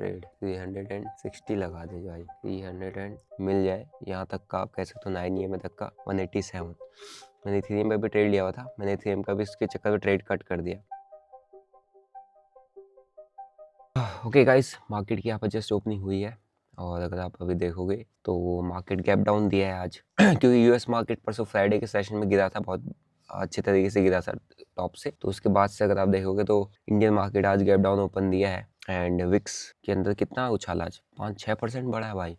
Trade 360 लगा दे भाई, 300 मिल जाए यहाँ तक का, आप कह सकते हो 9 EM तक का 187। मैंने इथेरियम पे भी ट्रेड लिया हुआ था, मैंने इथेरियम का भी इसके चक्कर में ट्रेड कट कर दिया। ओके गाइस, मार्केट की यहाँ पर जस्ट ओपनिंग हुई है और अगर आप अभी देखोगे तो मार्केट गैप डाउन दिया है आज क्योंकि यूएस मार्केट परसों फ्राइडे के सेशन में गिरा था, बहुत अच्छे तरीके से गिरा था टॉप से। तो उसके बाद से अगर आप देखोगे तो इंडियन मार्केट आज गैप डाउन ओपन दिया है एंड विक्स के अंदर कितना उछाला आज, 5-6% बढ़ा है भाई।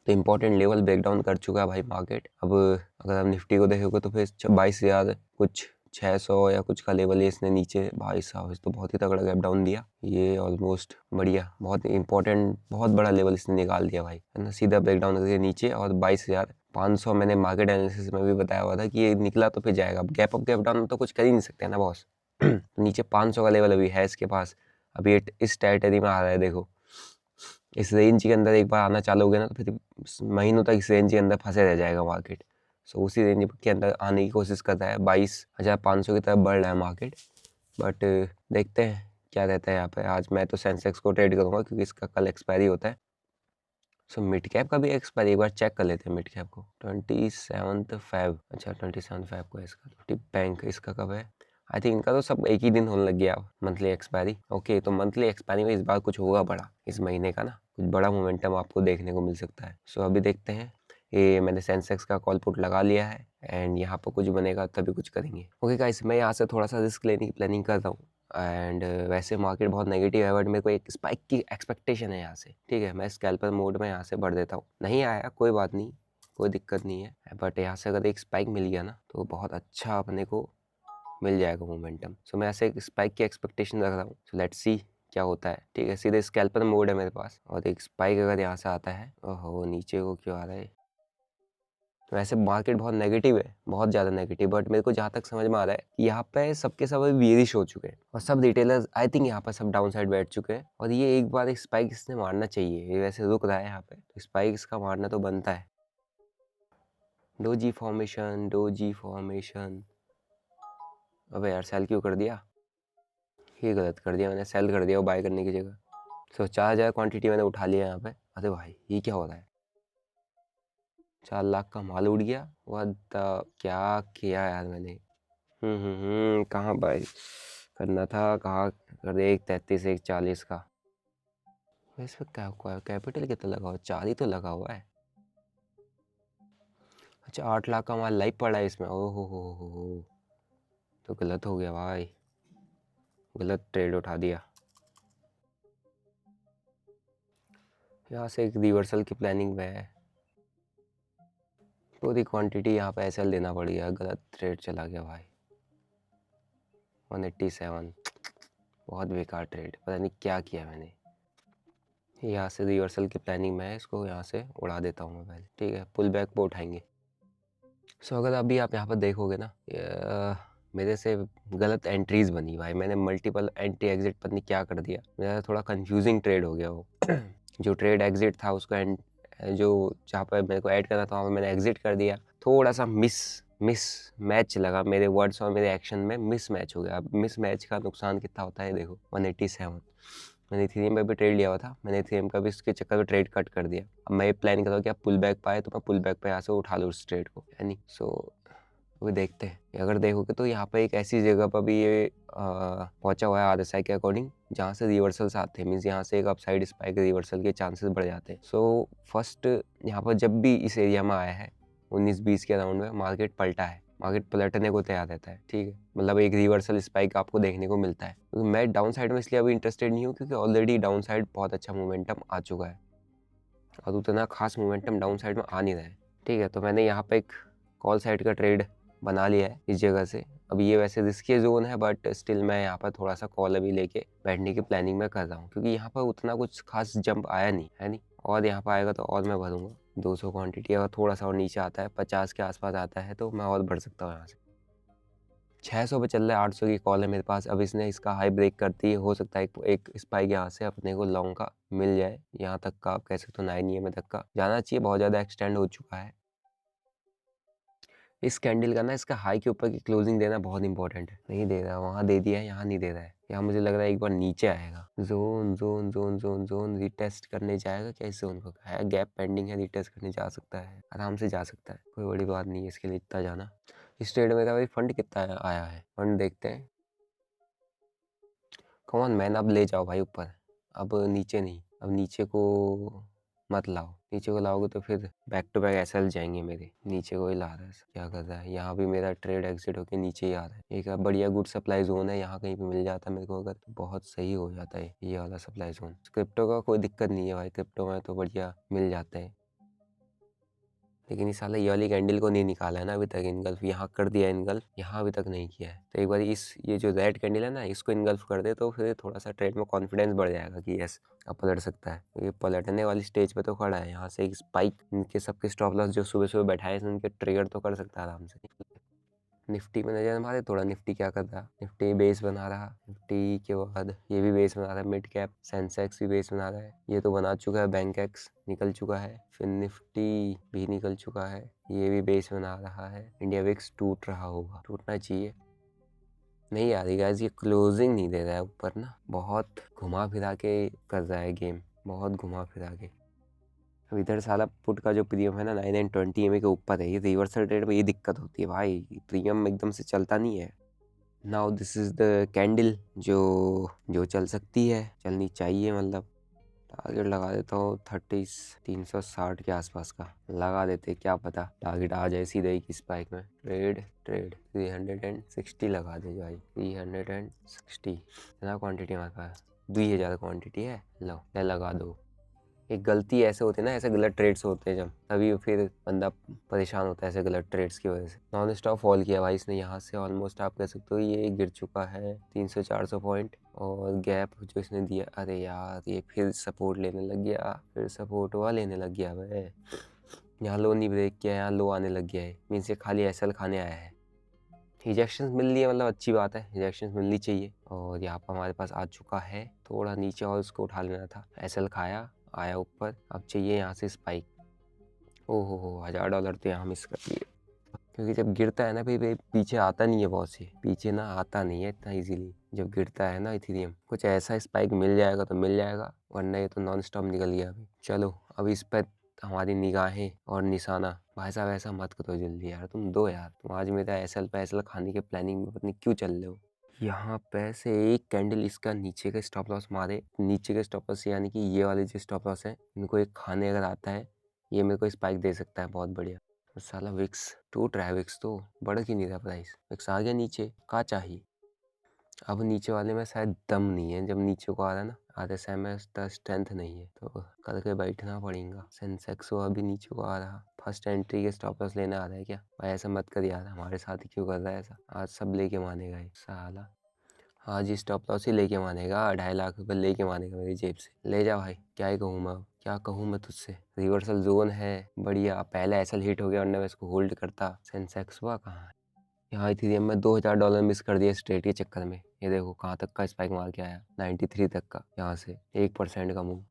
तो इंपॉर्टेंट लेवल ब्रेकडाउन कर चुका है भाई मार्केट। अब अगर आप निफ्टी को देखोगे तो फिर 22,000 कुछ 600 या कुछ का लेवल है इसने नीचे। भाई साहब इस तो बहुत ही तगड़ा गैप डाउन दिया ये, ऑलमोस्ट बढ़िया, बहुत इंपॉर्टेंट, बहुत बड़ा लेवल इसने निकाल दिया भाई, है ना। सीधा ब्रेकडाउन करके नीचे और 22,500 मैंने मार्केट एनालिसिस में भी बताया हुआ था कि ये निकला तो फिर जाएगा। गैप अप गैप डाउन तो कुछ कर ही नहीं सकते ना बॉस। नीचे 500 का लेवल अभी है इसके पास, अभी इस टेरिटरी में आ रहा है। देखो इस रेंज के अंदर एक बार आना चालू हो गया ना तो फिर महीनों तक इस रेंज के अंदर फंसे रह जाएगा मार्केट। सो उसी रेंज के अंदर आने की कोशिश करता है, 22,500 की तरफ बढ़ रहा है मार्केट। बट देखते हैं क्या रहता है यहाँ पे। आज मैं तो सेंसेक्स को ट्रेड करूँगा क्योंकि इसका कल एक्सपायरी होता है। सो मिड कैप का भी एक्सपायरी एक बार चेक कर लेते हैं। मिड कैप को 27 फेब, अच्छा 27 फेब को इसका बैंक, इसका कब है? आई थिंक इनका तो सब एक ही दिन होने लग गया मंथली एक्सपायरी। ओके, तो मंथली एक्सपायरी में इस बार कुछ होगा बड़ा, इस महीने का ना कुछ बड़ा मोमेंटम आपको देखने को मिल सकता है। सो अभी देखते हैं। ये मैंने सेंसेक्स का कॉल पुट लगा लिया है एंड यहाँ पर कुछ बनेगा तभी कुछ करेंगे। ओके गाइस, मैं यहाँ से थोड़ा सा रिस्क लेने की प्लानिंग कर रहा हूँ एंड वैसे मार्केट बहुत नेगेटिव है बट मेरे को एक स्पाइक की एक्सपेक्टेशन है यहाँ से। ठीक है, मैं स्कैल्पर मोड में यहाँ से बढ़ देता हूँ। नहीं आया कोई बात नहीं, कोई दिक्कत नहीं है, बट यहाँ से अगर एक स्पाइक मिल गया ना तो बहुत अच्छा अपने को मिल जाएगा मोमेंटम। सो मैं ऐसे एक स्पाइक की एक्सपेक्टेशन रख रहा हूँ। सो लेट्स सी क्या होता है। ठीक है, सीधे स्कैल्पर मोड है मेरे पास और एक स्पाइक अगर यहाँ से आता है, ओहो नीचे को क्यों आ रहा है। वैसे मार्केट बहुत नेगेटिव है, बहुत ज़्यादा नेगेटिव, बट मेरे को जहाँ तक समझ में आ रहा है कि यहाँ पे सबके सब बेरिश हो चुके हैं और सब रिटेलर्स आई थिंक यहाँ पर सब डाउन साइड बैठ चुके हैं और ये एक बार एक स्पाइक इसने मारना चाहिए। ये वैसे रुक रहा है यहाँ पे, तो स्पाइक इसका मारना तो बनता है। Doji formation, doji formation. अबे यार सेल क्यों कर दिया, ये गलत कर दिया मैंने, सेल कर दिया वो बाय करने की जगह। सो 4,000 क्वांटिटी मैंने उठा लिया यहाँ पे। अरे भाई ये क्या हो रहा है, 4 लाख का माल उड़ गया। व्हाट द, क्या किया यार मैंने। कहाँ बाय करना था, कहाँ कर दिया। 1,33 1,40 का। इस पर क्या कैपिटल कितना लगा हुआ, 4 ही तो लगा हुआ है। अच्छा 8 लाख का माल लाइव पड़ा है इसमें। ओहो हो, तो गलत हो गया भाई, गलत ट्रेड उठा दिया। यहाँ से एक रिवर्सल की प्लानिंग में है, पूरी क्वांटिटी यहाँ पे ऐसे देना पड़ गया, गलत ट्रेड चला गया भाई। 187, बहुत बेकार ट्रेड, पता नहीं क्या किया मैंने। यहाँ से रिवर्सल की प्लानिंग में है, इसको यहाँ से उड़ा देता हूँ मैं पहले। ठीक है, पुल बैक पे उठाएंगे। सो अगर अभी आप यहाँ पर देखोगे ना, मेरे से गलत एंट्रीज बनी भाई, मैंने मल्टीपल एंट्री एग्जिट पता नहीं क्या कर दिया, मेरा थोड़ा कंफ्यूजिंग ट्रेड हो गया वो। जो ट्रेड एग्जिट था उसको जो जहाँ पर मेरे को ऐड करना था वहाँ मैंने एग्जिट कर दिया। थोड़ा सा मिस मैच लगा, मेरे वर्ड्स और मेरे एक्शन में मिस मैच हो गया। अब मिस मैच का नुकसान कितना होता है देखो, 187। मैंने इथेरियम पे भी ट्रेड लिया हुआ था, मैंने इथेरियम का भी इसके चक्कर में ट्रेड कट कर दिया। अब मैं ये प्लान कर रहा हूँ कि आप पुल बैक पाए तो मैं पुल बैक पे यहाँ से उठा लूँ उस ट्रेड को, यानी। सो अभी देखते हैं। अगर देखोगे तो यहाँ पे एक ऐसी जगह पर भी ये पहुंचा हुआ है आरएसआई के अकॉर्डिंग, जहाँ से रिवर्सल्स आते हैं, मीन्स यहाँ से एक अपसाइड स्पाइक रिवर्सल के चांसेस बढ़ जाते हैं। सो फर्स्ट यहाँ पर जब भी इस एरिया में आया है 19-20 के अराउंड में मार्केट पलटा है, मार्केट पलटने को तैयार रहता है। ठीक है, मतलब एक रिवर्सल स्पाइक आपको देखने को मिलता है। क्योंकि मैं डाउन साइड में इसलिए अभी इंटरेस्टेड नहीं हूँ क्योंकि ऑलरेडी डाउन साइड बहुत अच्छा मोमेंटम आ चुका है और उतना खास मोमेंटम डाउन साइड में आ नहीं रहा है। ठीक है, तो मैंने यहाँ पे एक कॉल साइड का ट्रेड बना लिया है इस जगह से। अब ये वैसे रिस्की जोन है बट स्टिल मैं यहाँ पर थोड़ा सा कॉल अभी लेके बैठने की प्लानिंग में कर रहा हूँ क्योंकि यहाँ पर उतना कुछ खास जंप आया नहीं है, नहीं। और यहाँ पर आएगा तो और मैं भरूंगा 200 क्वांटिटी। अगर थोड़ा सा और नीचे आता है 50 के आसपास आता है तो मैं और बढ़ सकता हूँ यहाँ से। 600 पे चल रहा है, 800 की कॉल है मेरे पास। अब इसने इसका हाई ब्रेक करती है, हो सकता है एक स्पाइक यहाँ से अपने को लॉन्ग का मिल जाए, यहाँ तक का, आप कह सकते हो 9 EM तक का जाना चाहिए। बहुत ज़्यादा एक्सटेंड हो चुका है इस कैंडल का ना इसका हाई के ऊपर की क्लोजिंग देना बहुत इंपॉर्टेंट है। नहीं दे रहा, वहाँ दे दिया है, यहाँ नहीं दे रहा है। यहाँ मुझे लग रहा है एक बार नीचे आएगा। Zone zone zone zone zone retest करने जाएगा क्या इस जोन को? है गैप पेंडिंग है, रिटेस्ट करने जा सकता है, आराम से जा सकता है, कोई बड़ी बात नहीं है इसके लिए इतना जाना। इस ट्रेड में भाई फंड कितना आया है, फंड देखते हैं। कौन मैन, अब ले जाओ भाई ऊपर, अब नीचे नहीं, अब नीचे को मत लाओ। नीचे को लाओगे तो फिर बैक टू बैक एसएल जाएंगे मेरे। नीचे को ही ला रहा है, क्या कर रहा है? यहाँ भी मेरा ट्रेड एग्जिट होके नीचे ही आ रहा है। एक बढ़िया गुड सप्लाई जोन है, यहाँ कहीं पे मिल जाता मेरे को अगर, तो बहुत सही हो जाता है ये वाला सप्लाई जोन। क्रिप्टो का कोई दिक्कत नहीं है भाई, क्रिप्टो में तो बढ़िया मिल जाते हैं। लेकिन इस साला ये वाली कैंडल को नहीं निकाला है ना अभी तक इनगल्फ। यहाँ कर दिया इनगल्फ, यहाँ अभी तक नहीं किया है। तो एक बार ये जो रेड कैंडल है ना, इसको इनगल्फ कर दे तो फिर थोड़ा सा ट्रेड में कॉन्फिडेंस बढ़ जाएगा कि यस अब पलट सकता है। ये पलटने वाली स्टेज पे तो खड़ा है, यहाँ से एक स्पाइक इनके सबके स्टॉप लॉस जो सुबह सुबह बैठाए उनके ट्रिगर तो कर सकता है आराम से। निफ्टी में नजर मारे थोड़ा, निफ्टी क्या कर रहा? निफ्टी बेस बना रहा, निफ्टी के बाद ये भी बेस बना रहा है, मिड कैप सेंसेक्स भी बेस बना रहा है। ये तो बना चुका है, बैंक एक्स निकल चुका है, फिर निफ्टी भी निकल चुका है, ये भी बेस बना रहा है। इंडिया विक्स टूट रहा होगा, टूटना चाहिए, नहीं आ रही गाइस। ये क्लोजिंग नहीं दे रहा है ऊपर ना, बहुत घुमा फिरा के कर रहा है गेम, बहुत घुमा फिरा के। अब इधर साला पुट का जो प्रीमियम है ना 920 एमए के ऊपर है, ये रिवर्सल ट्रेड में ये दिक्कत होती है भाई, प्रीमियम एकदम से चलता नहीं है। Now this is the candle जो जो चल सकती है, चलनी चाहिए। मतलब टारगेट लगा देता हूँ 360 के आसपास का लगा देते, क्या पता टारगेट आ जाए सीधे ही किस स्पाइक में। ट्रेड ट्रेड 360 लगा दे भाई, 360। इतना क्वांटिटी हमारे पास 2000 क्वांटिटी है, लो लगा दो। एक गलती ऐसे होती है ना, ऐसे गलत ट्रेड्स होते हैं जब, तभी फिर बंदा परेशान होता है ऐसे गलत ट्रेड्स की वजह से। नॉन स्टॉप फॉल किया भाई इसने, यहाँ से ऑलमोस्ट आप कह सकते हो ये गिर चुका है 300-400 पॉइंट। और गैप जो इसने दिया, अरे यार ये फिर सपोर्ट लेने लग गया, फिर सपोर्ट हुआ लेने लग गया भाई। यहाँ लो नहीं ब्रेक किया, यहाँ लो आने लग गया है, मीन्स ये खाली एसएल खाने आया है। रिजेक्शंस मिल रही है, मतलब अच्छी बात है, रिजेक्शंस मिलनी चाहिए। और यहाँ पर हमारे पास आ चुका है, थोड़ा नीचे और उसको उठा लेना था। एसएल खाया, आया ऊपर, अब चाहिए यहाँ से स्पाइक। ओहो हो, $1000 तो यहाँ मिस कर दिए, क्योंकि जब गिरता है ना फिर पीछे आता नहीं है, बहुत से पीछे ना आता नहीं है इतना इजीली जब गिरता है ना इथेरियम। कुछ ऐसा स्पाइक मिल जाएगा तो मिल जाएगा, वरना ये तो नॉन स्टॉप निकल गया अभी। चलो अब इस पर हमारी निगाहें और निशाना। भाई साहब ऐसा मत करो जल्दी यार, तुम दो यार, तुम आज मेरा एसएल पे एसएल खाने के प्लानिंग में पता नहीं क्यों चल रहे हो। यहाँ पे से एक कैंडल इसका नीचे का स्टॉप लॉस मारे, नीचे के स्टॉप लॉस यानी कि ये वाले जो स्टॉप लॉस है इनको एक खाने अगर आता है, ये मेरे को स्पाइक दे सकता है बहुत बढ़िया। तो साला विक्स टूट रहा है, विक्स तो बढ़ क्यों नहीं रहा प्राइस? विक्स आ गया नीचे, का चाहिए? अब नीचे वाले में शायद दम नहीं है, जब नीचे को आ रहा है ना आधे समय में उसका स्ट्रेंथ नहीं है, तो करके बैठना पड़ेगा। सेंसेक्स वो अभी नीचे को आ रहा, फर्स्ट एंट्री के स्टॉप लॉस लेने आ रहा है क्या भाई? ऐसा मत कर यार, हमारे साथ ही क्यों कर रहा है ऐसा? आज सब लेके मानेगा ये साला, आज ही स्टॉप लॉस ही लेके मानेगा, 2.5 लाख लेके मानेगा मेरी जेब से। ले जा भाई, क्या ही कहूँ मैं अब, क्या कहूँ मैं तुझसे। रिवर्सल जोन है बढ़िया, पहले ऐसा हिट हो गया वरना मैं इसको होल्ड करता। सेंसेक्स हुआ कहाँ है? यहाँ इथेरियम में $2000 मिस कर दिया स्ट्रेट के चक्कर में। ये देखो कहाँ तक का स्पाइक मार के आया, 93 तक का, यहाँ से 1% का मूव।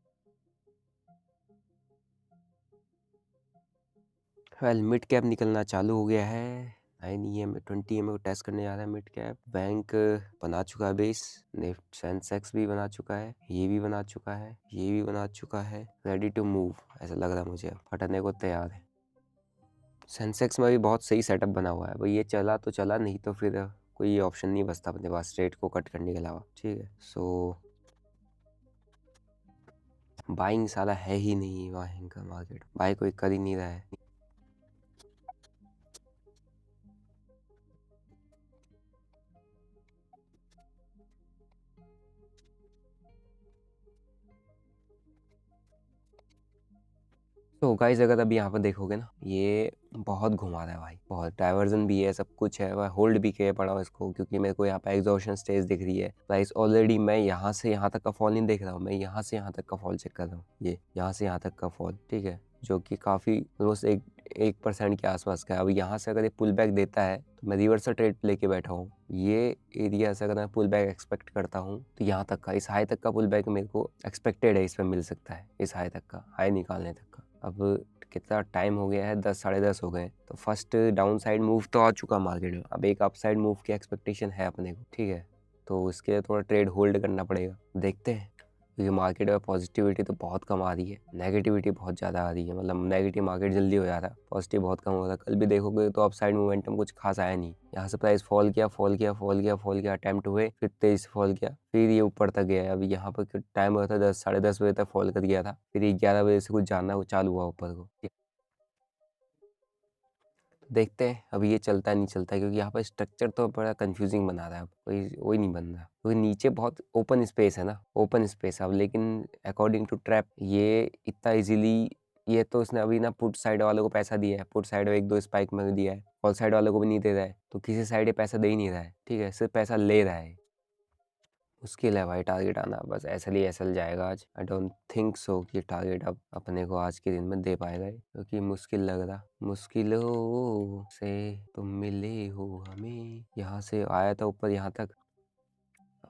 वेल मिड कैप निकलना चालू हो गया है, 9 20 को टेस्ट करने जा रहा है मिड कैप। बैंक बना चुका है बेस, निफ्ट सेंसेक्स भी बना चुका है, ये भी बना चुका है, ये भी बना चुका है, रेडी टू मूव ऐसा लग रहा है मुझे, फटने को तैयार है। सेंसेक्स में भी बहुत सही सेटअप बना हुआ है भाई, ये चला तो चला, नहीं तो फिर कोई ऑप्शन नहीं बचता अपने पास रेट को कट करने के अलावा। ठीक है, सो बाइंग साला है ही नहीं, बाइंग का मार्केट बाई कोई कर ही नहीं रहा है। तो गाइस अगर अभी यहाँ पर देखोगे ना, ये बहुत घुमा रहा है भाई, बहुत डाइवर्जन भी है, सब कुछ है भाई, होल्ड भी किया पड़ा इसको, क्योंकि मेरे को यहाँ पे एग्जॉशन स्टेज दिख रही है। प्राइस ऑलरेडी, मैं यहाँ से यहाँ तक का फॉल नहीं देख रहा हूँ, मैं यहाँ से यहाँ तक का फॉल चेक कर रहा हूँ, ये यहाँ से यहाँ तक का फॉल, ठीक है, जो कि काफ़ी रोज 1% के आसपास का है। अब यहाँ से अगर ये पुल बैक देता है तो मैं रिवर्सल ट्रेड लेके बैठा हूँ, ये एरिया से अगर मैं पुल बैक एक्सपेक्ट करता हूँ तो यहाँ तक का, इस हाई तक का पुल बैक मेरे को एक्सपेक्टेड है, इस पर मिल सकता है, इस हाई तक का, हाई निकालने तक का। अब कितना टाइम हो गया है, 10 साढ़े 10 हो गए, तो फर्स्ट डाउन साइड मूव तो आ चुका मार्केट में। अब एक अप साइड मूव की एक्सपेक्टेशन है अपने को, ठीक है, तो इसके लिए थोड़ा ट्रेड होल्ड करना पड़ेगा, देखते हैं। क्योंकि मार्केट में पॉजिटिविटी तो बहुत कम आ रही है, नेगेटिविटी बहुत ज़्यादा आ रही है। मतलब नेगेटिव मार्केट जल्दी हो जाता है, पॉजिटिव बहुत कम होता है। कल भी देखोगे तो अप साइड मोमेंटम कुछ खास आया नहीं। यहाँ से प्राइस फॉल किया, फॉल किया, फॉल किया, फॉल किया, अटेम्प्ट हुए, फिर तेज से फॉल किया, फिर ये ऊपर तक गया। अभी यहाँ पर टाइम हुआ था 10 साढ़े 10 बजे तक फॉल कर गया था, फिर 11 बजे से कुछ जानना चालू हुआ ऊपर को। देखते हैं अभी ये चलता नहीं चलता, क्योंकि यहाँ पर स्ट्रक्चर तो बड़ा कंफ्यूजिंग बना रहा है। अब कोई वही नहीं बन रहा, क्योंकि नीचे बहुत ओपन स्पेस है ना, ओपन स्पेस अब। लेकिन अकॉर्डिंग टू ट्रैप ये इतना इजीली, ये तो उसने अभी ना पुट साइड वालों को पैसा दिया है, पुट साइड एक दो स्पाइक में दिया है, कॉल साइड वालों को भी नहीं दे रहा है, तो किसी साइड ये पैसा दे ही नहीं रहा है, ठीक है, सिर्फ पैसा ले रहा है। मुश्किल है भाई टारगेट आना, बस ऐसे ही ऐसा जाएगा आज। आई डोंट थिंक सो कि टारगेट अब अपने को आज के दिन में दे पाएगा, क्योंकि मुश्किल लग रहा। मुश्किलों से तुम मिले हो हमें, यहाँ से आया था ऊपर यहाँ तक,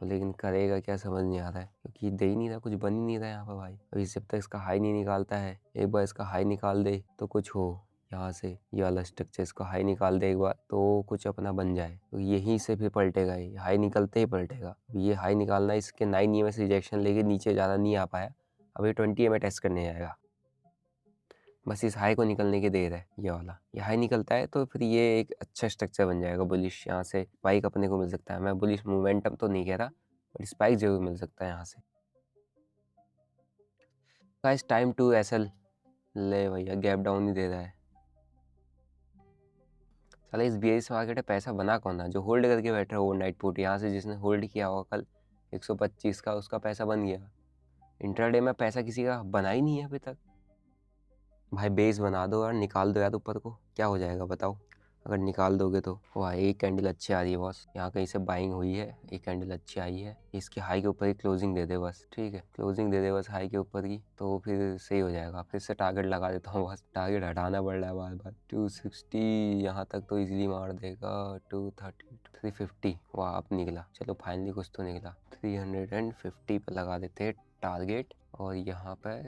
लेकिन करेगा क्या समझ नहीं आ रहा है, क्योंकि दे ही नहीं रहा, कुछ बन ही नहीं रहा यहाँ पर भाई। अभी जब तक इसका हाई नहीं निकालता है, एक बार इसका हाई निकाल दे तो कुछ हो। यहाँ से ये वाला स्ट्रक्चर इसको हाई निकाल दे एक बार तो कुछ अपना बन जाए, तो यहीं से फिर पलटेगा, ये हाई निकलते ही पलटेगा। ये हाई निकालना, इसके 9 EMA से रिजेक्शन लेके नीचे ज़्यादा नहीं आ पाया, अभी 20 EMA टेस्ट करने जाएगा। बस इस हाई को निकलने की देर है, ये वाला। ये हाई निकलता है तो फिर ये एक अच्छा स्ट्रक्चर बन जाएगा बुलिश। यहाँ से स्पाइक अपने को मिल सकता है, मैं बुलिश मोमेंटम तो नहीं कह रहा, बट स्पाइक जरूर मिल सकता है यहाँ से। Guys time to SL. ले भैया गैप डाउन ही दे रहा है। साले इस बेयरिश मार्केट में पैसा बना कौन है, जो होल्ड करके बैठा है ओवरनाइट पुट। यहाँ से जिसने होल्ड किया होगा कल 125 का, उसका पैसा बन गया। इंट्राडे में पैसा किसी का बना ही नहीं है अभी तक। भाई बेस बना दो और निकाल दो यार ऊपर को, क्या हो जाएगा बताओ। अगर निकाल दोगे तो। वाह एक कैंडल अच्छी आ रही है बॉस, यहाँ कहीं से बाइंग हुई है, एक कैंडल अच्छी आई है। इसके हाई के ऊपर ही क्लोजिंग दे दे बस, ठीक है, क्लोजिंग दे दे बस हाई के ऊपर की, तो फिर सही हो जाएगा। फिर से टारगेट लगा देता हूँ, बस टारगेट हटाना पड़ रहा है बार बार। 260 यहाँ तक तो इजीली मार देगा। 230 350, वाह अब निकला, चलो फाइनली कुछ तो निकला। 350 पे लगा देते हैं टारगेट, और यहाँ पे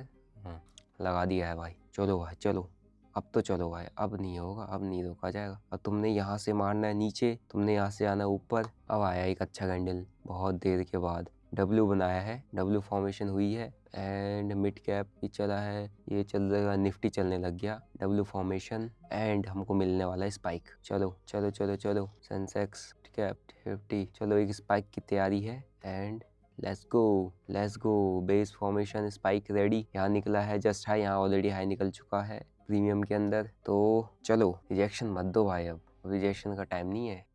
लगा दिया है भाई। चलो भाई चलो, अब तो चलो भाई, अब नहीं होगा, अब नहीं रोका जाएगा। अब तुमने यहाँ से मारना है नीचे, तुमने यहाँ से आना ऊपर। अब आया एक अच्छा कैंडल बहुत देर के बाद, डब्ल्यू बनाया है, डब्ल्यू फॉर्मेशन हुई है, एंड मिड कैप भी चला है, ये चल रहा, निफ्टी चलने लग गया, डब्ल्यू फॉर्मेशन, एंड हमको मिलने वाला है स्पाइक। चलो चलो चलो चलो, सेंसेक्स कैप 50, चलो एक स्पाइक की तैयारी है, and let's go. Base formation spike ready. यहाँ निकला है जस्ट हाई, यहाँ ऑलरेडी हाई निकल चुका है प्रीमियम के अंदर, तो चलो रिजेक्शन मत दो भाई, अब रिजेक्शन का टाइम नहीं है।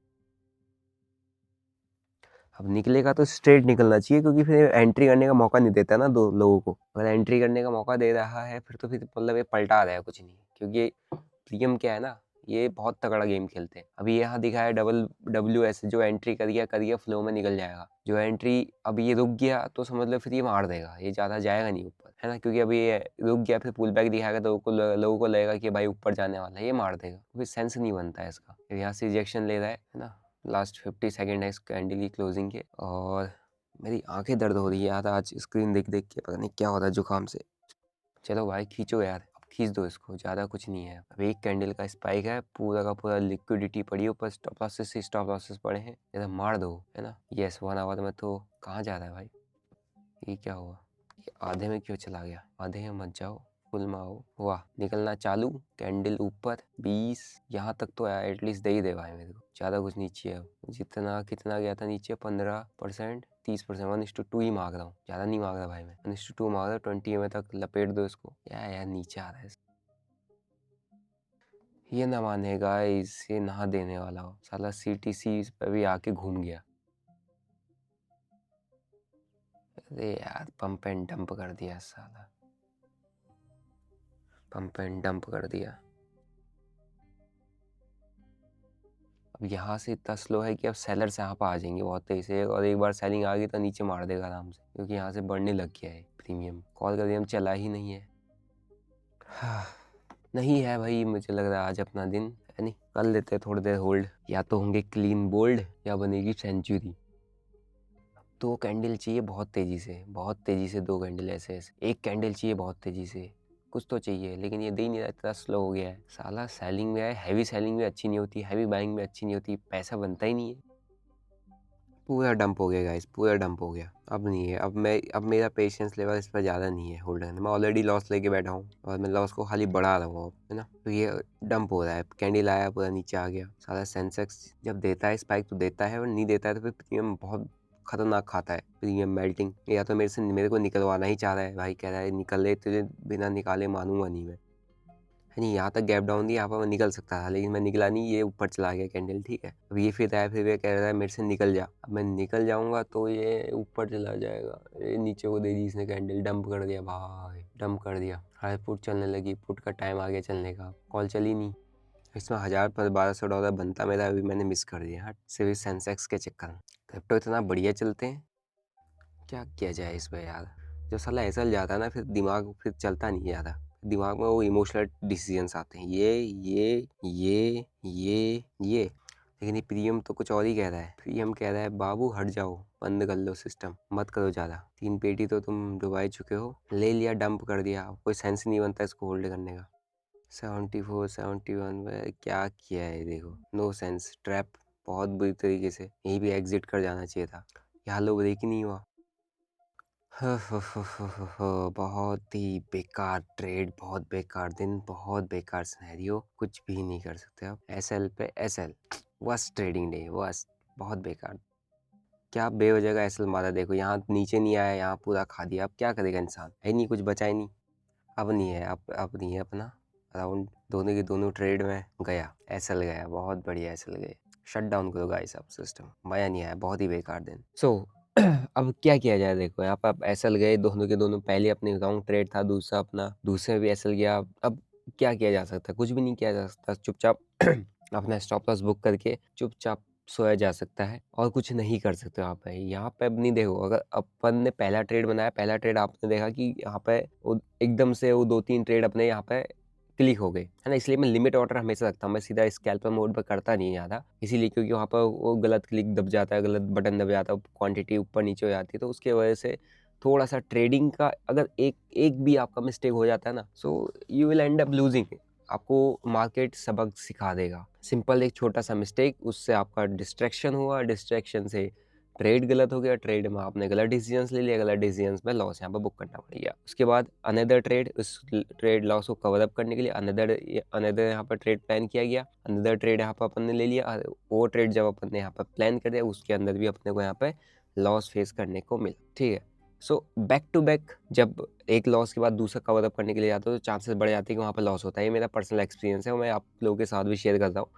अब निकलेगा तो स्ट्रेट निकलना चाहिए, क्योंकि फिर एंट्री करने का मौका नहीं देता ना दो लोगों को। अगर एंट्री करने का मौका दे रहा है फिर तो फिर मतलब ये पलटा रहा है कुछ नहीं, क्योंकि प्रीमियम क्या है ना, ये बहुत तगड़ा गेम खेलते हैं। अभी यहाँ दिखा है WS, जो एंट्री करिए फ्लो में निकल जाएगा। जो एंट्री अभी ये रुक गया तो समझ लो फिर ये मार देगा, ये ज़्यादा जाएगा नहीं ऊपर, है ना, क्योंकि अभी ये रुक गया, फिर पुल बैक दिखाएगा तो लोगों को लगेगा कि भाई ऊपर जाने वाला है, ये मार देगा, फिर सेंस नहीं बनता है इसका। फिर यहाँ से रिजेक्शन ले रहा है ना। लास्ट 50 सेकेंड है इस कैंडल की क्लोजिंग के, और मेरी आंखें दर्द हो रही है यार आज स्क्रीन देख देख के, पता नहीं क्या हो रहा है जुकाम से। चलो भाई खींचो यार, अब खींच दो इसको, ज़्यादा कुछ नहीं है। अब एक कैंडल का स्पाइक है, पूरा का पूरा लिक्विडिटी पड़ी है ऊपर, स्टॉप लॉसेस पड़े हैं, जरा मार दो, है ना। यस 1 आवर में तो कहाँ जा रहा है भाई, ये क्या हुआ, ये आधे में क्यों चला गया, आधे में मत जाओ, फुल में आओ। वाह निकलना चालू, कैंडल ऊपर 20, यहाँ तक तो एटलीस्ट दे ही दे भाई मेरे को, ज़्यादा कुछ नीचे है। जितना कितना गया था नीचे, 15%, 30%, 1:2 ही मांग रहा हूँ, ज़्यादा नहीं मांग रहा भाई मैं, 1:2 मांग रहा हूँ। 20 में तक लपेट दो इसको, यार नीचे आ रहा है। ये ना माने गाइस, ये नहा देने वाला हो साला, CTC पे भी आके घूम गया। अरे यार पंप एंड डंप कर दिया साला, पंप एंड डंप कर दिया। अब यहाँ से इतना स्लो है कि अब सेलर्स यहाँ पर आ जाएंगे बहुत तेजी से, और एक बार सेलिंग आ गई तो नीचे मार देगा आराम से, क्योंकि यहाँ से बढ़ने लग गया है प्रीमियम। कॉल कर दिया, हम चला ही नहीं है। हाँ, नहीं है भाई, मुझे लग रहा है आज अपना दिन है नहीं, कर लेते थोड़ी देर होल्ड, या तो होंगे क्लीन बोल्ड या बनेगी सेंचुरी। दो कैंडल चाहिए बहुत तेजी से, बहुत तेजी से, दो कैंडल ऐसे ऐसे, एक कैंडल चाहिए बहुत तेजी से, कुछ तो चाहिए, लेकिन ये दे ही नहीं रहा, इतना स्लो हो गया है साला। सेलिंग में है, हैवी सेलिंग में अच्छी नहीं होती, हैवी बाइंग में अच्छी नहीं होती, पैसा बनता ही नहीं है। पूरा डंप हो गया गाइस, पूरा डंप हो गया। अब नहीं है, अब मेरा पेशेंस लेवल इस पर ज़्यादा नहीं है होल्ड करने। मैं ऑलरेडी लॉस लेके बैठा हूँ और मैं लॉस को खाली बढ़ा रहा हूँ, है ना। तो ये डंप हो रहा है, कैंडल आया पूरा नीचे आ गया सारा। सेंसेक्स जब देता है स्पाइक तो देता है, और नहीं देता है तो फिर प्रीमियम बहुत खतरनाक खाता है। प्रीमियम मेल्टिंग, या तो मेरे को निकलवाना ही चाह रहा है भाई, कह रहा है निकल ले, तुझे बिना निकाले मानूंगा नहीं मैं, है नहीं। यहाँ तक गैप डाउन थी, यहाँ पर मैं निकल सकता था, लेकिन मैं निकला नहीं, ये ऊपर चला गया कैंडल, ठीक है। अब ये फिर आया, फिर ये कह रहा है मेरे से निकल जा। अब मैं निकल जाऊंगा तो ये ऊपर चला जाएगा। ये नीचे को दे दी इसने कैंडल, डंप कर दिया भाई, डंप कर दिया। हाई पुट चलने लगी, पुट का टाइम आ गया चलने का, कॉल चली नहीं। इसमें 1000 पर $1200 बनता मेरा, अभी मैंने मिस कर दिया। हट, सिर्फ सेंसेक्स के चक्कर में। क्रिप्टो इतना बढ़िया चलते हैं, क्या किया जाए इस पर यार। जब साला ऐसा जाता है ना, फिर दिमाग फिर चलता नहीं ज़्यादा। दिमाग में वो इमोशनल डिसीजंस आते हैं, ये। लेकिन ये प्रीमियम तो कुछ और ही कह रहा है। प्रीमियम कह रहा है बाबू हट जाओ, बंद कर लो सिस्टम, मत करो ज़्यादा। 3 पेटी तो तुम डुबा चुके हो, ले लिया, डंप कर दिया, कोई सेंस नहीं बनता इसको होल्ड करने का। 74 71 में क्या किया है देखो, नो सेंस। ट्रैप बहुत बुरी तरीके से, यहीं भी एग्जिट कर जाना चाहिए था। यहाँ लो ब्रेक ही नहीं हुआ। बहुत ही बेकार ट्रेड, बहुत बेकार दिन, बहुत बेकार सिनेरियो, कुछ भी नहीं कर सकते आप। एसएल पे SL, worst trading day, worst, बहुत बेकार। क्या बेवजह का एसएल मारा, देखो यहाँ नीचे नहीं आया, यहाँ पूरा खा दिया। अब क्या करेगा इंसान, है नहीं, कुछ बचा ही नहीं। अब नहीं है, अब नहीं है अपना राउंड। दोनों की दोनों ट्रेड में गया, एसएल गया, बहुत बढ़िया एसएल गए। शट डाउन करो गाइस आप सिस्टम, मजा नहीं आया, बहुत ही बेकार दिन। अब क्या किया जाए, देखो यहाँ पर आप एसएल गए, दोनों के दोनों। पहले अपने रॉन्ग ट्रेड था, दूसरा अपना, दूसरे में भी एसएल गया। अब क्या किया जा सकता है, कुछ भी नहीं किया जा सकता। चुपचाप अपना स्टॉप लॉस बुक करके चुपचाप सोया जा सकता है, और कुछ नहीं कर सकते आप। यहाँ पे अब नहीं, देखो अगर अपन ने पहला ट्रेड बनाया, पहला ट्रेड आपने देखा कि यहाँ पे एकदम से वो 2-3 ट्रेड अपने यहाँ पे क्लिक हो गए, है ना। इसलिए मैं लिमिट ऑर्डर हमेशा रखता हूँ, मैं सीधा स्कैल्पर मोड पर करता नहीं ज़्यादा, इसीलिए क्योंकि वहाँ पर वो गलत क्लिक दब जाता है, गलत बटन दब जाता है, क्वांटिटी ऊपर नीचे हो जाती है, तो उसके वजह से थोड़ा सा ट्रेडिंग का अगर एक भी आपका मिस्टेक हो जाता है ना, so you will and up losing. आपको मार्केट सबक सिखा देगा। सिंपल एक छोटा सा मिस्टेक, उससे आपका डिस्ट्रैक्शन हुआ, डिस्ट्रैक्शन से ट्रेड गलत हो गया, ट्रेड में आपने गलत डिसीजंस ले लिया, गलत डिसीजंस में लॉस यहाँ पर बुक करना पड़ गया। उसके बाद अनदर ट्रेड, उस ट्रेड लॉस को कवर अप करने के लिए अनदर यहाँ पर ट्रेड प्लान किया गया। अनदर ट्रेड यहाँ पर अपन ने ले लिया, वो ट्रेड जब अपन ने यहाँ पर प्लान कर दिया, उसके अंदर भी अपने को यहाँ पे लॉस फेस करने को मिला, ठीक है। सो बैक टू बैक जब एक लॉस के बाद दूसरा कवर अप करने के लिए जाते हो, तो चांसेस बढ़ जाते हैं कि वहाँ पर लॉस होता है। ये मेरा पर्सनल एक्सपीरियंस है, और मैं आप लोगों के साथ भी शेयर करता हूँ।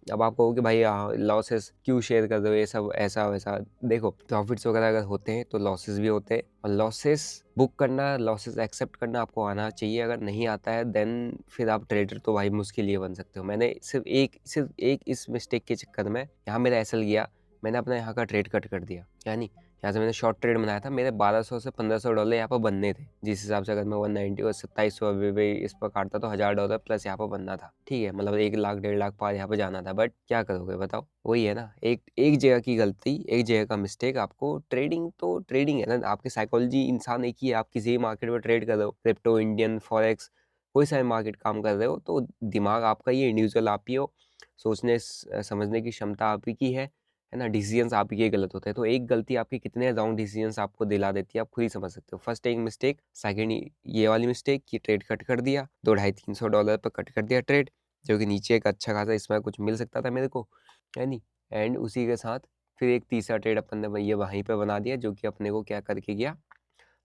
अब आप कहोगे भाई लॉसेस क्यों शेयर कर रहे हो, ये सब ऐसा वैसा। देखो प्रॉफिट्स वगैरह अगर होते हैं तो लॉसेस भी होते हैं, और लॉसेस बुक करना, लॉसेस एक्सेप्ट करना आपको आना चाहिए। अगर नहीं आता है देन फिर आप ट्रेडर तो भाई मुश्किल ही बन सकते हो। मैंने सिर्फ एक इस मिस्टेक के चक्कर में यहाँ मेरा एसएल गया, मैंने अपना यहाँ का ट्रेड कट कर दिया। यानी यहाँ से मैंने शॉर्ट ट्रेड बनाया था, मेरे 1200 से $1500 यहाँ पर बनने थे, जिस हिसाब से अगर मैं 190 और 2700 अभी इस पर काटता तो $1000 प्लस यहाँ पर बनना था, ठीक है। मतलब 1 लाख 1.5 लाख पार यहाँ पर जाना था, बट क्या करोगे बताओ, वही है ना, एक जगह की गलती, एक जगह का मिस्टेक। आपको ट्रेडिंग तो ट्रेडिंग है ना, आपकी साइकोलॉजी इंसान एक ही है। आप किसी भी मार्केट में ट्रेड कर रहे हो, क्रिप्टो, इंडियन फॉरेक्स, कोई सा मार्केट काम कर रहे हो, तो दिमाग आपका ही, इंडिविजुअल आप ही हो, सोचने समझने की क्षमता आप ही की है ना। डिसीजंस आप ही के गलत होते हैं, तो एक गलती आपकी कितने रॉन्ग डिसीजंस आपको दिला देती है, आप खुद ही समझ सकते हो। फर्स्ट एक मिस्टेक, सेकंड ये वाली मिस्टेक कि ट्रेड कट कर दिया, $200-300 पर कट कर दिया ट्रेड, जो कि नीचे एक अच्छा खासा इसमें कुछ मिल सकता था मेरे को, है नहीं। एंड उसी के साथ फिर एक तीसरा ट्रेड अपन ने ये वहीं पे बना दिया, जो कि अपने को क्या करके गया,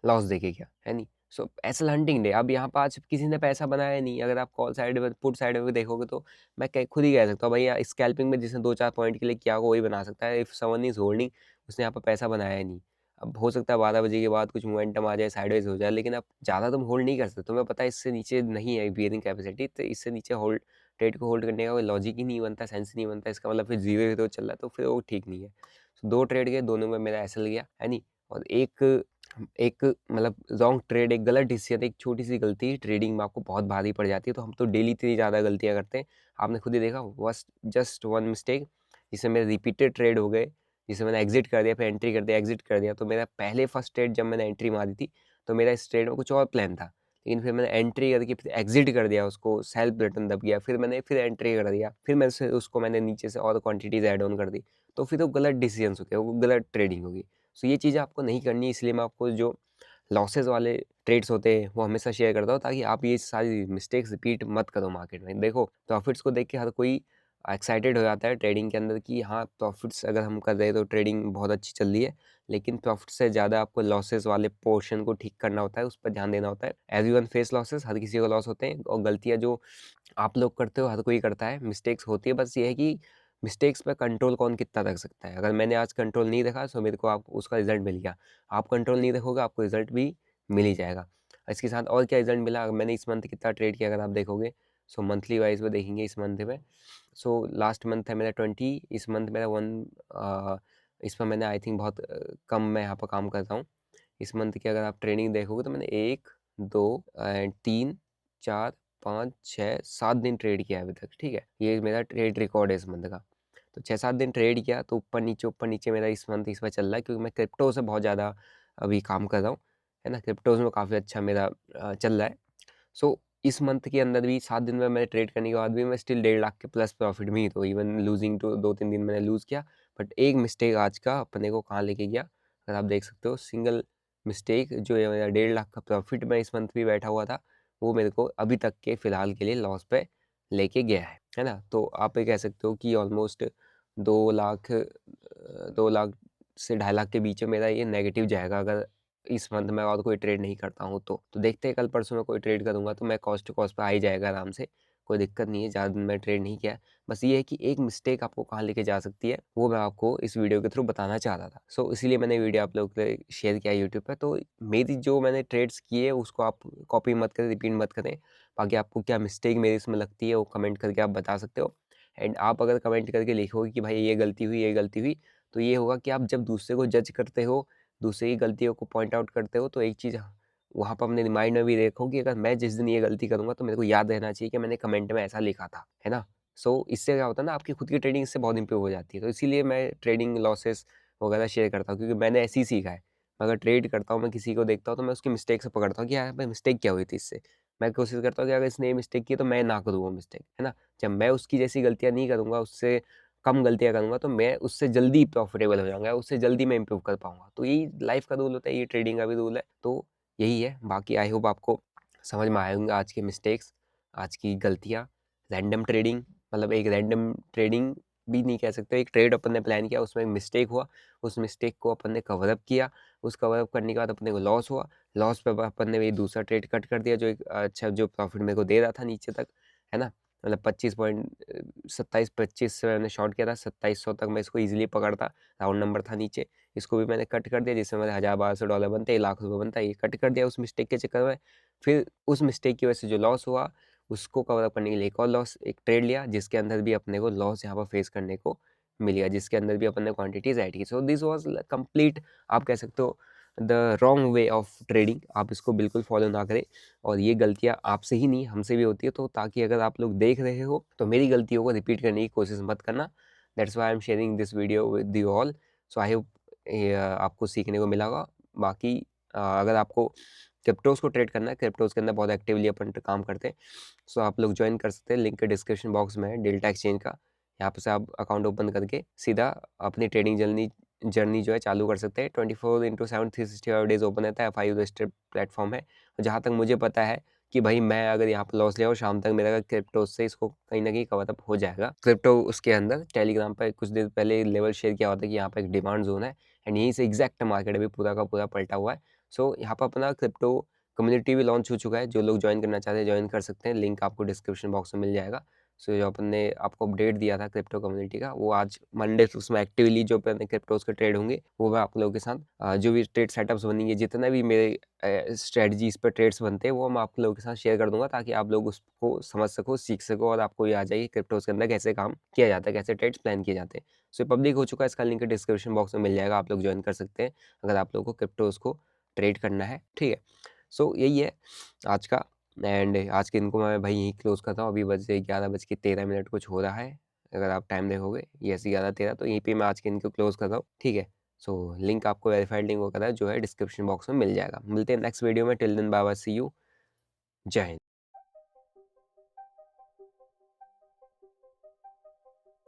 लॉस देके गया, है नहीं। सो एसएल हंटिंग डे। अब यहाँ पर आज किसी ने पैसा बनाया नहीं। अगर आप कॉल साइड में, पुट साइड में देखोगे तो मैं खुद ही कह सकता हूँ भैया, स्कैल्पिंग में जिसने 2-4 पॉइंट के लिए किया वही बना सकता है। इफ समवन इज होल्डिंग, उसने यहाँ पर पैसा बनाया ही नहीं। अब हो सकता है 12 बजे के बाद कुछ मोमेंटम आ जाए, साइडवेज हो जाए, लेकिन अब ज़्यादा तुम होल्ड नहीं कर सकते। तुम्हें पता है इससे नीचे नहीं है बियरिंग कैपेसिटी, तो इससे नीचे होल्ड, ट्रेड को होल्ड करने का कोई लॉजिक ही नहीं बनता, सेंस नहीं बनता। इसका मतलब फिर जीरो तो चल रहा है, तो फिर वो ठीक नहीं है। तो 2 ट्रेड गए, दोनों में मेरा एसएल गया, है नहीं। और एक एक मतलब रॉन्ग ट्रेड, एक गलत डिसीजन, एक छोटी सी गलती ट्रेडिंग में आपको बहुत भारी पड़ जाती है। तो हम तो डेली इतनी ज़्यादा गलतियाँ करते हैं, आपने खुद ही देखा। बस जस्ट वन मिस्टेक जिसमें मेरे रिपीटेड ट्रेड हो गए, जिसे मैंने एग्जिट कर दिया, फिर एंट्री कर दिया, एग्जिट कर दिया। तो मेरा पहले फर्स्ट ट्रेड जब मैंने एंट्री मारी थी, तो मेरा इस ट्रेड में कुछ और प्लान था, लेकिन फिर मैंने एंट्री करके फिर एग्ज़िट कर दिया उसको, सेल बटन दब गया, फिर मैंने फिर एंट्री कर दिया, फिर मैं से उसको मैंने नीचे से और क्वांटिटीज़ ऐड ऑन कर दी, तो फिर वो गलत डिसीजंस हो गए, वो गलत ट्रेडिंग होगी। सो ये चीज़ें आपको नहीं करनी है, इसलिए मैं आपको जो लॉसेस वाले ट्रेड्स होते हैं वो हमेशा शेयर करता हूँ, ताकि आप ये सारी मिस्टेक्स रिपीट मत करो मार्केट में। देखो, प्रॉफिट्स को देख के हर कोई एक्साइटेड हो जाता है ट्रेडिंग के अंदर कि हाँ, प्रॉफिट्स अगर हम कर रहे हैं तो ट्रेडिंग बहुत अच्छी चल रही है, लेकिन प्रॉफिट से ज़्यादा आपको लॉसेस वाले पोर्शन को ठीक करना होता है, उस पर ध्यान देना होता है। एवरीवन फेस लॉसेस, हर किसी को लॉस होते हैं, और गलतियाँ जो आप लोग करते हो हर कोई करता है, मिस्टेक्स होती है, बस ये है कि मिस्टेक्स पे कंट्रोल कौन कितना रख सकता है। अगर मैंने आज कंट्रोल नहीं रखा तो मेरे को आप उसका रिजल्ट मिल गया, आप कंट्रोल नहीं रखोगे आपको रिजल्ट भी मिल ही जाएगा। इसके साथ और क्या रिजल्ट मिला, अगर मैंने इस मंथ कितना ट्रेड किया अगर आप देखोगे, सो मंथली वाइज में देखेंगे इस मंथ में, सो लास्ट मंथ है मेरा 20, इस मंथ मेरा 1, इस पर मैंने आई थिंक बहुत कम मैं यहाँ पर काम करता हूँ। इस मंथ की अगर आप ट्रेडिंग देखोगे तो मैंने 1, 2 एंड 3, 4, 5, 6, 7 दिन ट्रेड किया है अभी तक, ठीक है? ये मेरा ट्रेड रिकॉर्ड है इस मंथ का। तो 6-7 दिन ट्रेड किया, तो ऊपर नीचे मेरा इस मंथ इस पर चल रहा है, क्योंकि मैं क्रिप्टो से बहुत ज़्यादा अभी काम कर रहा हूँ, है ना? क्रिप्टोज़ में काफ़ी अच्छा मेरा चल रहा है। सो इस मंथ के अंदर भी 7 दिन में मैंने ट्रेड करने के बाद भी मैं स्टिल 1.5 लाख के प्लस प्रॉफिट में ही, तो इवन लूजिंग टू 2-3 दिन मैंने लूज़ किया, बट एक मिस्टेक आज का अपने को कहाँ लेके गया, अगर आप देख सकते हो, सिंगल मिस्टेक जो ये मेरा 1.5 लाख का प्रॉफिट मैं इस मंथ भी बैठा हुआ था, वो मेरे को अभी तक के फ़िलहाल के लिए लॉस पे लेके गया है ना? तो आप ये कह सकते हो कि ऑलमोस्ट 2 लाख 2 लाख से 2.5 लाख के बीच में मेरा ये नेगेटिव जाएगा, अगर इस मंथ में और कोई ट्रेड नहीं करता हूँ तो। तो देखते हैं, कल परसों में कोई ट्रेड करूँगा तो मैं कॉस्ट टू कॉस्ट पे आ ही जाएगा आराम से, कोई दिक्कत नहीं है, ज़्यादा दिन मैं ट्रेड नहीं किया है। बस ये है कि एक मिस्टेक आपको कहाँ लेके जा सकती है, वो मैं आपको इस वीडियो के थ्रू बताना चाह रहा था। सो इसीलिए मैंने वीडियो आप लोगों के लिए शेयर किया यूट्यूब पे। तो मेरी जो मैंने ट्रेड्स किए उसको आप कॉपी मत करें, रिपीट मत करें। बाकी आपको क्या मिस्टेक मेरी इसमें लगती है वो कमेंट करके आप बता सकते हो। एंड आप अगर कमेंट करके लिखोगे कि भाई ये गलती हुई, ये गलती हुई, तो ये होगा कि आप जब दूसरे को जज करते हो, दूसरे की गलतियों को पॉइंट आउट करते हो, तो एक चीज़ वहाँ पर अपने माइंड में भी देखो कि अगर मैं जिस दिन ये गलती करूँगा तो मेरे को याद रहना चाहिए कि मैंने कमेंट में ऐसा लिखा था, है ना? सो इससे क्या होता है ना, आपकी खुद की ट्रेडिंग इससे बहुत इम्प्रूव हो जाती है। तो इसीलिए मैं ट्रेडिंग लॉसेस वगैरह शेयर करता हूँ, क्योंकि मैंने ऐसे ही सीखा है। अगर ट्रेड करता हूँ, मैं किसी को देखता हूँ तो मैं उसकी मिस्टेक से पकड़ता हूँ कि यार भाई मिस्टेक क्या हुई थी इससे। मैं कोशिश करता हूँ कि अगर इसने ये मिस्टेक की है तो मैं ना करूँ वो मिस्टेक, है ना? जब मैं उसकी जैसी गलतियाँ नहीं करूँगा, उससे कम गलतियाँ करूँगा, तो मैं उससे जल्दी प्रॉफिटेबल हो जाऊँगा, उससे जल्दी मैं इम्प्रूव कर पाऊँगा। तो यही लाइफ़ का रूल होता है, ये ट्रेडिंग का भी रूल है। तो यही है, बाकी आई होप आपको समझ में आए होंगे आज के मिस्टेक्स, आज की गलतियाँ, रैंडम ट्रेडिंग, मतलब एक रैंडम ट्रेडिंग भी नहीं कह सकते, एक ट्रेड अपन ने प्लान किया, उसमें एक मिस्टेक हुआ, उस मिस्टेक को अपन ने कवर अप किया, उस कवर अप करने के बाद अपने को लॉस हुआ, लॉस पे अपन ने वही दूसरा ट्रेड कट कर दिया, जो एक अच्छा जो प्रॉफिट मेरे को दे रहा था नीचे तक, है ना? मतलब 27 से मैंने शॉर्ट किया था, 2700 तक मैं इसको ईज़िली पकड़ता, राउंड नंबर था नीचे। इसको भी मैंने कट कर दिया, जिससे मेरे $1000-1200 बनते, $1,00,000 बनता, ये कट कर दिया उस मिस्टेक के चक्कर में। फिर उस मिस्टेक की वजह से जो लॉस हुआ, उसको कवर अप करने के लिए एक और लॉस एक ट्रेड लिया, जिसके अंदर भी अपने को लॉस यहाँ पर फेस करने को मिल गया, जिसके अंदर भी अपन ने क्वांटिटीज़ ऐड की। सो दिस वाज़ कंप्लीट, आप कह सकते हो the wrong way of trading, आप इसको बिल्कुल फॉलो ना करें। और ये गलतियाँ आपसे ही नहीं, हमसे भी होती है, तो ताकि अगर आप लोग देख रहे हो तो मेरी गलतियों को रिपीट करने की कोशिश मत करना। That's why I am sharing this video with you all. So I hope आपको सीखने को मिला होगा। बाकी अगर आपको क्रिप्टोज़ को ट्रेड करना है, क्रिप्टोज़ के अंदर बहुत एक्टिवली अपन काम करते हैं, सो आप लोग ज्वाइन कर सकते हैं, लिंक डिस्क्रिप्शन बॉक्स में है डेल्टा एक्सचेंज का। यहाँ पे से आप अकाउंट ओपन करके सीधा अपनी ट्रेडिंग जर्नी जो है चालू कर सकते हैं। 24/7 365 डेज़ ओपन रहता है, एफआई रजिस्टर्ड प्लेटफॉर्म है। और जहाँ तक मुझे पता है कि भाई मैं अगर यहाँ पे लॉस लिया और शाम तक मेरा क्रिप्टो से इसको कहीं न कहीं कवर अप हो जाएगा। क्रिप्टो उसके अंदर टेलीग्राम पे कुछ देर पहले लेवल शेयर किया हुआ था कि यहाँ पे एक डिमांड ज़ोन है, एंड यहीं से एग्ज़ैक्ट मार्केट अभी पूरा का पूरा पलटा हुआ है। सो यहाँ पे अपना क्रिप्टो कम्युनिटी भी लॉन्च हो चुका है, जो लोग जॉइन करना चाहते हैं जॉइन कर सकते हैं, लिंक आपको डिस्क्रिप्शन बॉक्स में मिल जाएगा। सो जो अपन ने आपको अपडेट दिया था क्रिप्टो कम्युनिटी का, वो आज मंडे से उसमें एक्टिवली जो अपने क्रिप्टोज़ के ट्रेड होंगे, वो मैं आप लोगों के साथ जो भी ट्रेड सेटअप्स बनेंगे, जितना भी मेरे स्ट्रेटजीज़ पे ट्रेड्स बनते हैं, वो मैं आप लोगों के साथ शेयर कर दूँगा, ताकि आप लोग उसको समझ सको, सीख सको, और आपको ये आ जाए कि क्रिप्टोज़ के अंदर कैसे काम किया जाता है, कैसे ट्रेड्स प्लान किए जाते हैं। सो ये पब्लिक हो चुका है, इसका लिंक डिस्क्रिप्शन बॉक्स में मिल जाएगा, आप लोग जॉइन कर सकते हैं, अगर आप लोगों को क्रिप्टोज़ को ट्रेड करना है, ठीक है? सो यही है आज का, एंड आज के दिन को मैं भाई यहीं क्लोज़ करता हूँ। अभी बजे 11:13 कुछ हो रहा है, अगर आप टाइम देखोगे, यस 11:13, तो यहीं पे मैं आज के दिन को क्लोज़ कर रहा हूँ, ठीक है? सो लिंक आपको वेरीफाइड लिंक वगैरह जो है डिस्क्रिप्शन बॉक्स में मिल जाएगा। मिलते हैं नेक्स्ट वीडियो में, till then bye bye, see you. जय हिंद।